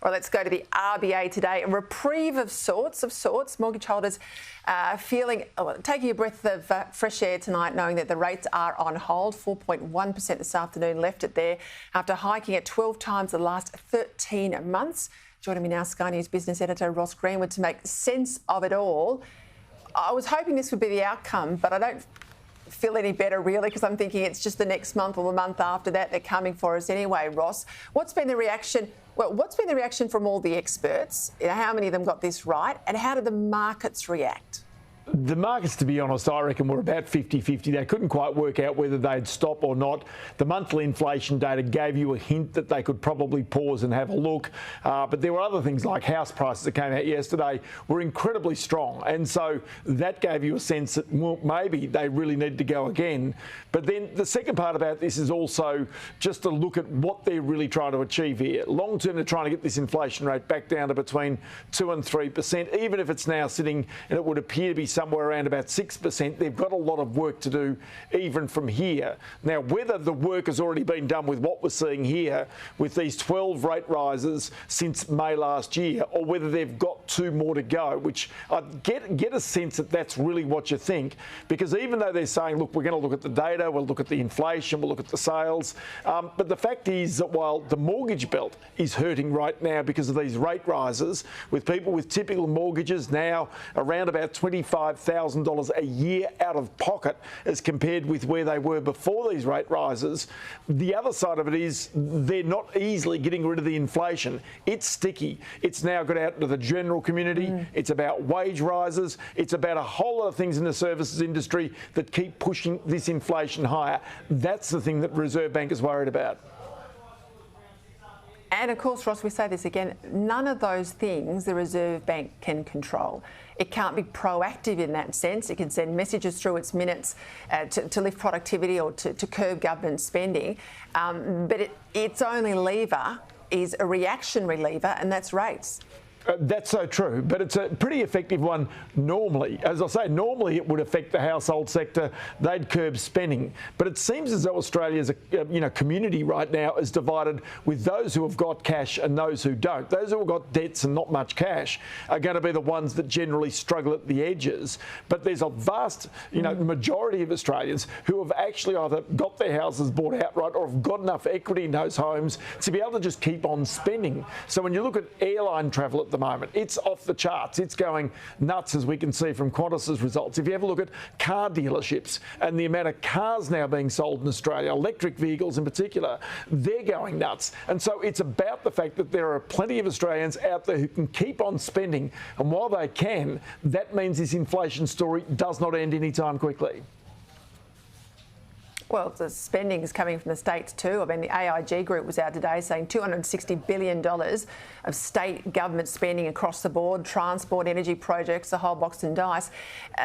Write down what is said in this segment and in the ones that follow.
Or let's go to the RBA today. A reprieve of sorts. Mortgage holders taking a breath of fresh air tonight, knowing that the rates are on hold. 4.1% this afternoon, left it there after hiking at 12 times the last 13 months. Joining me now, Sky News Business Editor Ross Greenwood to make sense of it all. I was hoping this would be the outcome, but I don't feel any better really, because I'm thinking it's just the next month or the month after that they're coming for us anyway. Ross, what's been the reaction? Well, what's been the reaction from all the experts? How many of them got this right, and how did the markets react? The markets, to be honest, I reckon were about 50-50. They couldn't quite work out whether they'd stop or not. The monthly inflation data gave you a hint that they could probably pause and have a look. But there were other things like house prices that came out yesterday were incredibly strong. And so that gave you a sense that, well, maybe they really need to go again. But then the second part about this is also just to look at what they're really trying to achieve here. Long term, they're trying to get this inflation rate back down to between 2 and 3%, even if it's now sitting, and it would appear to be somewhere around about 6%. They've got a lot of work to do even from here. Now, whether the work has already been done with what we're seeing here with these 12 rate rises since May last year, or whether they've got 2 more to go, which I get a sense that that's really what you think, because even though they're saying, look, we're going to look at the data, we'll look at the inflation, we'll look at the sales, but the fact is that while the mortgage belt is hurting right now because of these rate rises, with people with typical mortgages now around about $25,000 a year out of pocket as compared with where they were before these rate rises, the other side of it is they're not easily getting rid of the inflation. It's sticky. It's now got out into the general community. It's about wage rises. It's about a whole lot of things in the services industry that keep pushing this inflation higher. That's the thing that Reserve Bank is worried about. And of course, Ross, we say this again, none of those things the Reserve Bank can control. It can't be proactive in that sense. It can send messages through its minutes to lift productivity or to curb government spending. But its only lever is a reactionary lever, and that's rates. That's so true, but it's a pretty effective one normally. As I say, normally it would affect the household sector. They'd curb spending. But it seems as though Australia's community right now is divided with those who have got cash and those who don't. Those who have got debts and not much cash are going to be the ones that generally struggle at the edges. But there's a vast majority of Australians who have actually either got their houses bought outright or have got enough equity in those homes to be able to just keep on spending. So when you look at airline travel at the moment, it's off the charts. It's going nuts, as we can see from Qantas's results. If you have a look at car dealerships and the amount of cars now being sold in Australia, electric vehicles in particular, they're going nuts. And so it's about the fact that there are plenty of Australians out there who can keep on spending. And while they can, that means this inflation story does not end anytime quickly. Well, the spending is coming from the states too. I mean, the AIG group was out today saying $260 billion of state government spending across the board, transport, energy projects, the whole box and dice.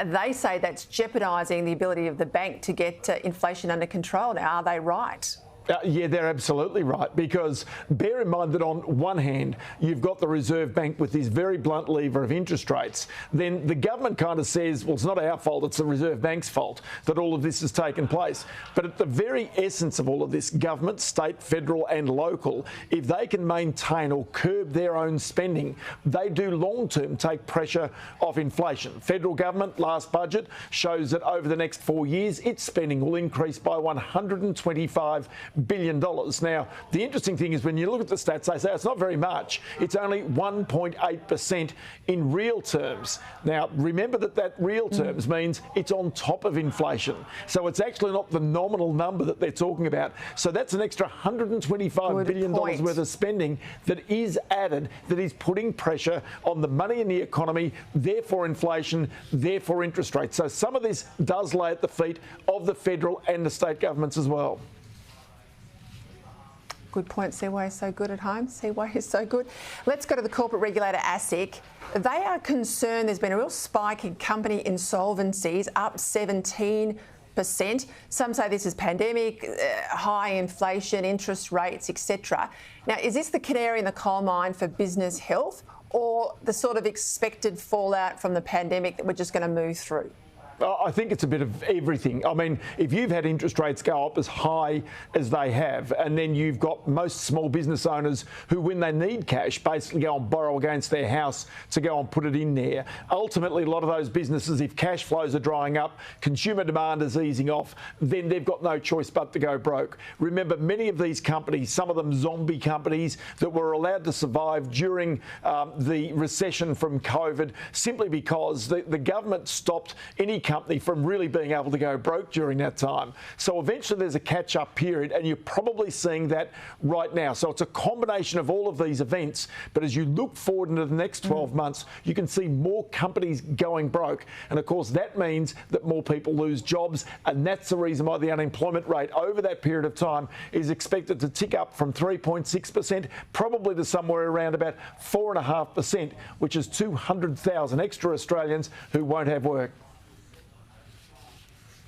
They say that's jeopardising the ability of the bank to get inflation under control. Now, are they right? Yeah, they're absolutely right, because bear in mind that on one hand, you've got the Reserve Bank with this very blunt lever of interest rates. Then the government kind of says, well, it's not our fault, it's the Reserve Bank's fault that all of this has taken place. But at the very essence of all of this, government, state, federal and local, if they can maintain or curb their own spending, they do long-term take pressure off inflation. Federal government, last budget, shows that over the next 4 years, its spending will increase by $125 billion. Now, the interesting thing is when you look at the stats, they say it's not very much. It's only 1.8% in real terms. Now, remember that real terms means it's on top of inflation. So it's actually not the nominal number that they're talking about. So that's an extra $125 billion worth of spending that is added, that is putting pressure on the money in the economy, therefore inflation, therefore interest rates. So some of this does lay at the feet of the federal and the state governments as well. Good point. Seaway is so good at home. Seaway is so good. Let's go to the corporate regulator, ASIC. They are concerned there's been a real spike in company insolvencies, up 17%. Some say this is pandemic, high inflation, interest rates, etc. Now, is this the canary in the coal mine for business health, or the sort of expected fallout from the pandemic that we're just going to move through? I think it's a bit of everything. I mean, if you've had interest rates go up as high as they have, and then you've got most small business owners who, when they need cash, basically go and borrow against their house to go and put it in there. Ultimately, a lot of those businesses, if cash flows are drying up, consumer demand is easing off, then they've got no choice but to go broke. Remember, many of these companies, some of them zombie companies that were allowed to survive during the recession from COVID, simply because the government stopped any company from really being able to go broke during that time. So eventually there's a catch-up period, and you're probably seeing that right now. So it's a combination of all of these events, but as you look forward into the next 12 months, you can see more companies going broke, and of course that means that more people lose jobs, and that's the reason why the unemployment rate over that period of time is expected to tick up from 3.6% probably to somewhere around about 4.5%, which is 200,000 extra Australians who won't have work.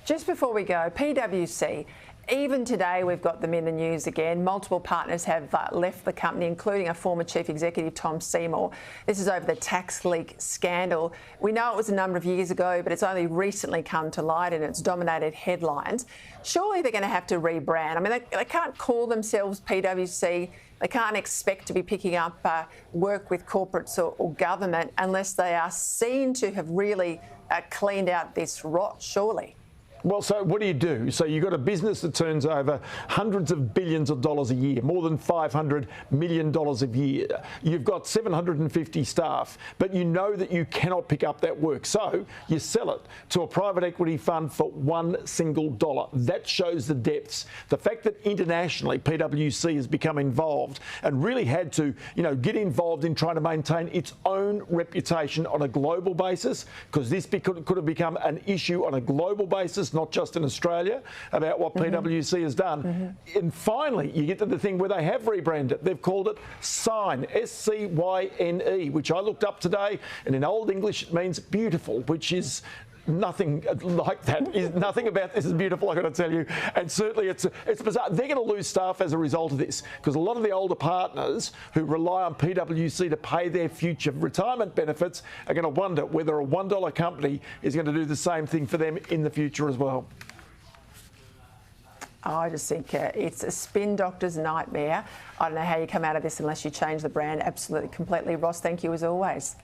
Just before we go, PwC, even today we've got them in the news again. Multiple partners have left the company, including a former chief executive, Tom Seymour. This is over the tax leak scandal. We know it was a number of years ago, but it's only recently come to light and it's dominated headlines. Surely they're going to have to rebrand. I mean, they can't call themselves PwC. They can't expect to be picking up work with corporates or government unless they are seen to have really cleaned out this rot, surely. Well, so what do? So you've got a business that turns over hundreds of billions of dollars a year, more than $500 million a year. You've got 750 staff, but you know that you cannot pick up that work. So you sell it to a private equity fund for $1 single. That shows the depths. The fact that internationally PwC has become involved and really had to, get involved in trying to maintain its own reputation on a global basis, because this could have become an issue on a global basis, not just in Australia, about what PwC has done. And finally, you get to the thing where they have rebranded. They've called it Syne, S-C-Y-N-E, which I looked up today, and in Old English it means beautiful, which is nothing like that. Nothing about this is beautiful, I've got to tell you. And certainly it's bizarre. They're going to lose staff as a result of this, because a lot of the older partners who rely on PwC to pay their future retirement benefits are going to wonder whether a $1 company is going to do the same thing for them in the future as well. I just think it's a spin doctor's nightmare. I don't know how you come out of this unless you change the brand absolutely, completely. Ross, thank you as always.